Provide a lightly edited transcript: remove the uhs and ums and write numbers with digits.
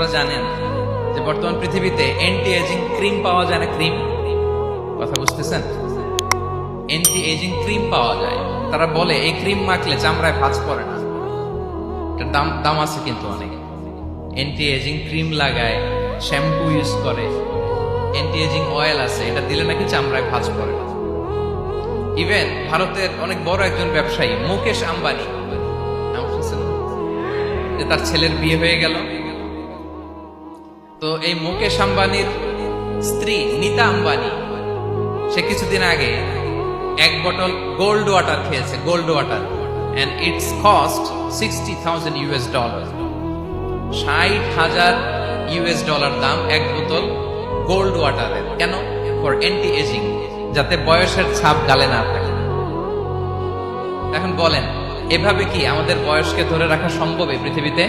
আপনারা জানেন যে বর্তমান পৃথিবীতে অ্যান্টি এজিং ক্রিম পাওয়া যায় না? ক্রিম, কথা বুঝতেছেন? অ্যান্টি এজিং ক্রিম পাওয়া যায়। তারা বলে এই ক্রিম মাখলে চামড়ায় ভাঁজ পড়ে না। এটার দাম দাম আছে কিন্তু অনেক। অ্যান্টি এজিং ক্রিম লাগায়, শ্যাম্পু ইউজ করে, অ্যান্টি এজিং অয়েল আছে, এটা দিলে নাকি চামড়ায় ভাঁজ পড়ে না। ইভেন ভারতের অনেক বড় একজন ব্যবসায়ী মুকেশ আম্বানি, নাম শুনছেন? যে তার ছেলের বিয়ে হয়ে গেল, তো এই মুকেশ আম্বানির স্ত্রী নীতা আম্বানি, সে কিছুদিন আগে এক বোতল গোল্ড ওয়াটার খেয়েছে, gold water, and its cost $60,000 $60,000 দাম এক বোতল গোল্ড ওয়াটারের। কেন? ফর অ্যান্টি এজিং, যাতে বয়সের ছাপ গালে না থাকে। এখন বলেন, এভাবে কি আমাদের বয়সকে ধরে রাখা সম্ভব এই পৃথিবীতে?